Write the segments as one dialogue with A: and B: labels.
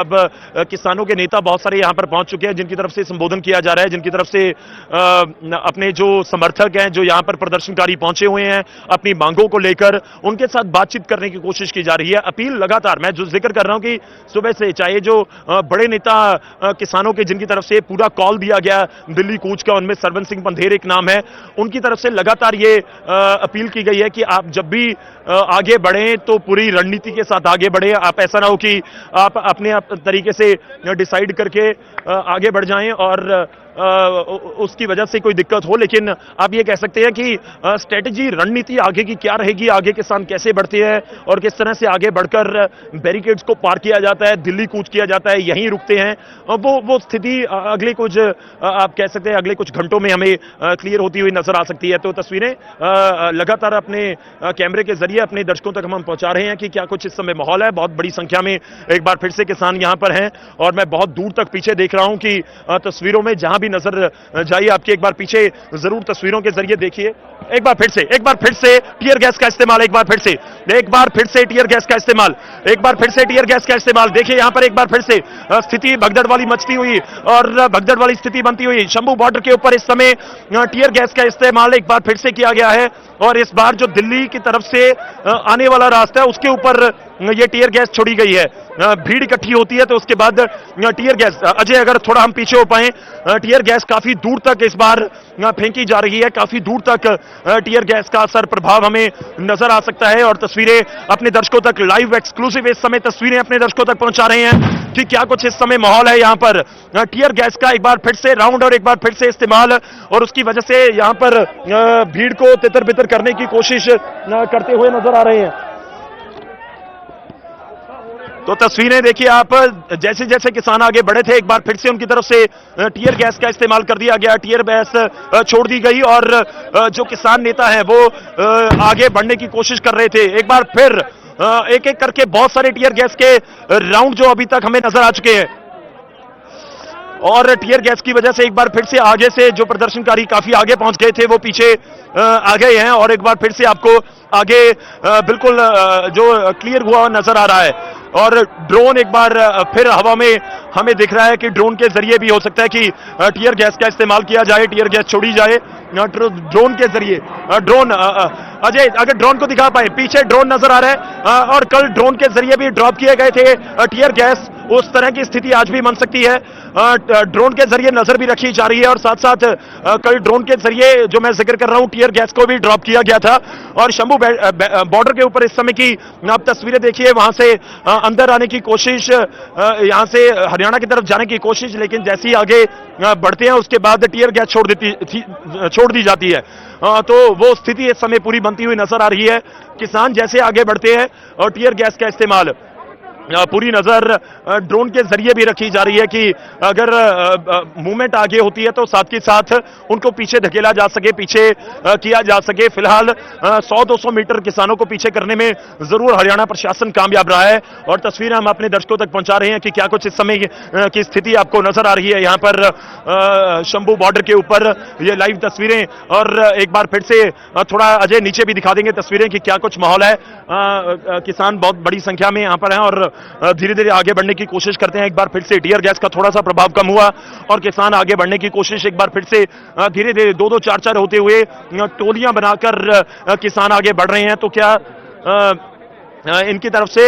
A: अब किसानों के नेता बहुत सारे यहां पर पहुंच चुके हैं, जिनकी तरफ से संबोधन किया जा रहा है, जिनकी तरफ से अपने जो समर्थक हैं, जो यहां पर प्रदर्शनकारी पहुंचे हुए हैं, अपनी मांगों को लेकर उनके साथ बातचीत करने की कोशिश की जा रही है। अपील लगातार, मैं जो जिक्र कर रहा हूं कि सुबह से चाहे जो बड़े नेता किसानों के जिनकी तरफ से पूरा कॉल दिया गया दिल्ली कूच का, उनमें सरवन सिंह पंधेर एक नाम है, उनकी तरफ से लगातार ये अपील की गई है कि आप जब भी आगे बढ़ें तो पूरी रणनीति के साथ आगे बढ़े। आप ऐसा ना हो कि आप अपने तरीके से डिसाइड करके आगे बढ़ जाएं और उसकी वजह से कोई दिक्कत हो, लेकिन आप ये कह सकते हैं कि स्ट्रेटजी, रणनीति आगे की क्या रहेगी, आगे किसान कैसे बढ़ते हैं और किस तरह से आगे बढ़कर बैरिकेड्स को पार किया जाता है, दिल्ली कूच किया जाता है, यहीं रुकते हैं, वो स्थिति अगले कुछ आप कह सकते हैं अगले कुछ घंटों में हमें क्लियर होती हुई नजर आ सकती है। तो तस्वीरें लगातार अपने कैमरे के जरिए अपने दर्शकों तक हम पहुंचा रहे हैं कि क्या कुछ इस समय माहौल है। बहुत बड़ी संख्या में एक बार फिर से किसान यहां पर हैं और मैं बहुत दूर तक पीछे देख रहा हूं कि तस्वीरों में जहां भी नजर जाइए आपके, एक बार पीछे जरूर तस्वीरों के जरिए देखिए। एक बार फिर से टीयर गैस का इस्तेमाल, एक बार फिर से टीयर गैस का इस्तेमाल, एक बार फिर से टीयर गैस का इस्तेमाल। देखिए यहां पर एक बार फिर से स्थिति भगदड़ वाली मचती हुई और भगदड़ वाली स्थिति बनती हुई शंभू बॉर्डर के ऊपर इस समय टीयर गैस का इस्तेमाल एक बार फिर से किया गया है और इस बार जो दिल्ली की तरफ से आने वाला रास्ता है उसके ऊपर ये टीयर गैस छोड़ी गई है। भीड़ इकट्ठी होती है तो उसके बाद टीयर गैस, अजय अगर थोड़ा हम पीछे हो पाए, टीयर गैस काफी दूर तक इस बार फेंकी जा रही है, काफी दूर तक टीयर गैस का असर प्रभाव हमें नजर आ सकता है और तस्वीरें अपने दर्शकों तक लाइव एक्सक्लूसिव इस समय तस्वीरें अपने दर्शकों तक पहुंचा रहे हैं कि क्या कुछ इस समय माहौल है। यहां पर टीयर गैस का एक बार फिर से राउंड और एक बार फिर से इस्तेमाल और उसकी वजह से यहां पर भीड़ को तितर बितर करने की कोशिश करते हुए नजर आ रहे हैं। तो तस्वीरें देखिए आप, जैसे जैसे किसान आगे बढ़े थे एक बार फिर से उनकी तरफ से टीयर गैस का इस्तेमाल कर दिया गया, टीयर गैस छोड़ दी गई और जो किसान नेता हैं वो आगे बढ़ने की कोशिश कर रहे थे। एक बार फिर एक एक करके बहुत सारे टीयर गैस के राउंड जो अभी तक हमें नजर आ चुके हैं और टीयर गैस की वजह से एक बार फिर से आगे से जो प्रदर्शनकारी काफी आगे पहुंच गए थे वो पीछे आ गए हैं और एक बार फिर से आपको आगे बिल्कुल जो क्लियर हुआ नजर आ रहा है और ड्रोन एक बार फिर हवा में हमें दिख रहा है कि ड्रोन के जरिए भी हो सकता है कि टीयर गैस का इस्तेमाल किया जाए, टीयर गैस छोड़ी जाए ड्रोन के जरिए। ड्रोन, अजय अगर ड्रोन को दिखा पाए, पीछे ड्रोन नजर आ रहा है और कल ड्रोन के जरिए भी ड्रॉप किए गए थे टीयर गैस, उस तरह की स्थिति आज भी बन सकती है। ड्रोन के जरिए नजर भी रखी जा रही है और साथ साथ कल ड्रोन के जरिए जो मैं जिक्र कर रहा हूं टीयर गैस को भी ड्रॉप किया गया था और शंभू बॉर्डर के ऊपर इस समय की आप तस्वीरें देखिए, वहां से अंदर आने की कोशिश, यहां से हरियाणा की तरफ जाने की कोशिश, लेकिन जैसे ही आगे बढ़ते हैं उसके बाद टीयर गैस छोड़ दी जाती है। तो वो स्थिति इस समय पूरी बनती हुई नजर आ रही है। किसान जैसे आगे बढ़ते हैं और टीयर गैस का इस्तेमाल, पूरी नजर ड्रोन के जरिए भी रखी जा रही है कि अगर मूवमेंट आगे होती है तो साथ के साथ उनको पीछे धकेला जा सके, पीछे किया जा सके। फिलहाल 100-200 मीटर किसानों को पीछे करने में जरूर हरियाणा प्रशासन कामयाब रहा है और तस्वीरें हम अपने दर्शकों तक पहुंचा रहे हैं कि क्या कुछ इस समय की स्थिति आपको नजर आ रही है यहां पर शंभू बॉर्डर के ऊपर ये लाइव तस्वीरें। और एक बार फिर से थोड़ा अजय नीचे भी दिखा देंगे तस्वीरें कि क्या कुछ माहौल है। किसान बहुत बड़ी संख्या में यहां पर हैं और धीरे धीरे आगे बढ़ने की कोशिश करते हैं। एक बार फिर से टीयर गैस का थोड़ा सा प्रभाव कम हुआ और किसान आगे बढ़ने की कोशिश एक बार फिर से धीरे धीरे 2-2 4-4 होते हुए टोलियां बनाकर किसान आगे बढ़ रहे हैं। तो क्या इनकी तरफ से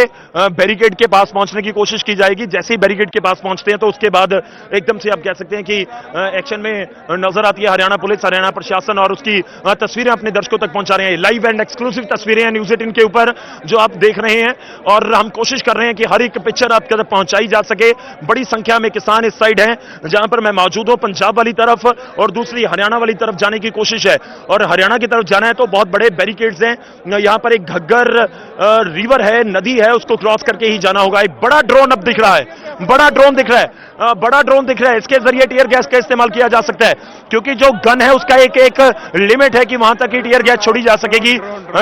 A: बैरिकेड के पास पहुंचने की कोशिश की जाएगी। जैसे ही बैरिकेड के पास पहुंचते हैं तो उसके बाद एकदम से आप कह सकते हैं कि एक्शन में नजर आती है हरियाणा पुलिस, हरियाणा प्रशासन और उसकी तस्वीरें अपने दर्शकों तक पहुंचा रहे हैं। लाइव एंड एक्सक्लूसिव तस्वीरें हैं न्यूज़ 18 के ऊपर जो आप देख रहे हैं और हम कोशिश कर रहे हैं कि हर एक पिक्चर आपके तक पहुंचाई जा सके। बड़ी संख्या में किसान इस साइड हैं जहां पर मैं मौजूद हूं, पंजाब वाली तरफ, और दूसरी हरियाणा वाली तरफ जाने की कोशिश है। और हरियाणा की तरफ जाना है तो बहुत बड़े बैरिकेड्स हैं। यहां पर एक घग्गर रिवर है, नदी है, उसको क्रॉस करके ही जाना होगा। एक बड़ा ड्रोन अब दिख रहा है, बड़ा ड्रोन दिख रहा है। इसके जरिए टीयर गैस का इस्तेमाल किया जा सकता है क्योंकि जो गन है उसका एक लिमिट है कि वहां तक ही टीयर गैस छोड़ी जा सकेगी।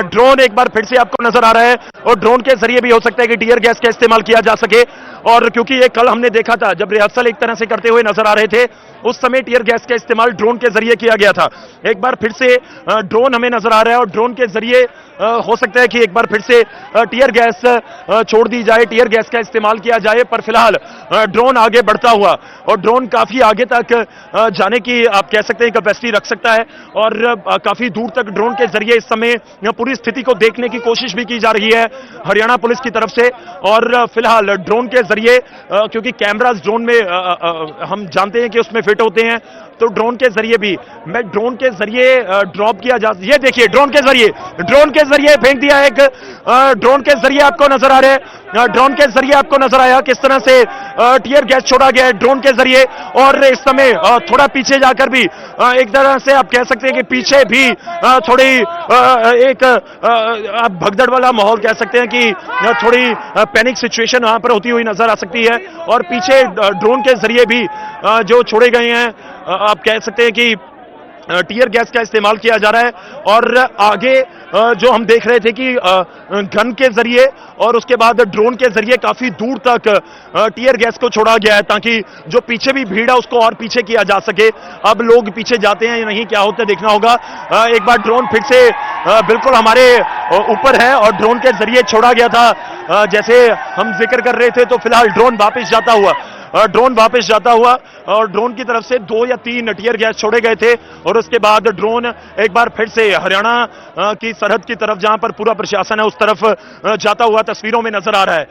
A: ड्रोन एक बार फिर से आपको नजर आ रहा है और ड्रोन के जरिए भी हो सकता है कि टीयर गैस का इस्तेमाल किया जा सके और क्योंकि ये कल हमने देखा था जब रिहर्सल एक तरह से करते हुए नजर आ रहे थे, उस समय टीयर गैस का इस्तेमाल ड्रोन के जरिए किया गया था। एक बार फिर से ड्रोन हमें नजर आ रहा है और ड्रोन के जरिए हो सकता है कि एक बार फिर से टीयर गैस छोड़ दी जाए, टीयर गैस का इस्तेमाल किया जाए, पर फिलहाल ड्रोन आगे बढ़ता हुआ, और ड्रोन काफी आगे तक जाने की आप कह सकते हैं कैपेसिटी रख सकता है, और काफी दूर तक ड्रोन के जरिए इस समय पूरी स्थिति को देखने की कोशिश भी की जा रही है हरियाणा पुलिस की तरफ से। और फिलहाल ड्रोन के जरिए क्योंकि कैमरास ड्रोन में हम जानते हैं कि उसमें फिट होते हैं, तो ड्रोन के जरिए भी मैं ड्रोन के जरिए ड्रॉप किया जा, ये देखिए ड्रोन के जरिए फेंक दिया, एक ड्रोन के जरिए आपको नजर आ रहा है, ड्रोन के जरिए आपको नजर आया किस तरह से टीयर गैस छोड़ा गया है ड्रोन के जरिए। और इस समय थोड़ा पीछे जाकर भी एक तरह से आप कह सकते हैं कि पीछे भी थोड़ी एक आप भगदड़ वाला माहौल कह सकते हैं कि थोड़ी पैनिक सिचुएशन वहां पर होती हुई नजर आ सकती है, और पीछे ड्रोन के जरिए भी जो छोड़े गए हैं आप कह सकते हैं कि टीयर गैस का इस्तेमाल किया जा रहा है। और आगे जो हम देख रहे थे कि गन के जरिए और उसके बाद ड्रोन के जरिए काफी दूर तक टीयर गैस को छोड़ा गया है, ताकि जो पीछे भी भीड़ है उसको और पीछे किया जा सके। अब लोग पीछे जाते हैं या नहीं, क्या होता है देखना होगा। एक बार ड्रोन फिर से बिल्कुल हमारे ऊपर है और ड्रोन के जरिए छोड़ा गया था, जैसे हम जिक्र कर रहे थे। तो फिलहाल ड्रोन वापस जाता हुआ और ड्रोन की तरफ से 2 या 3 टीयर गैस छोड़े गए थे, और उसके बाद ड्रोन एक बार फिर से हरियाणा की सरहद की तरफ, जहां पर पूरा प्रशासन है, उस तरफ जाता हुआ तस्वीरों में नजर आ रहा है।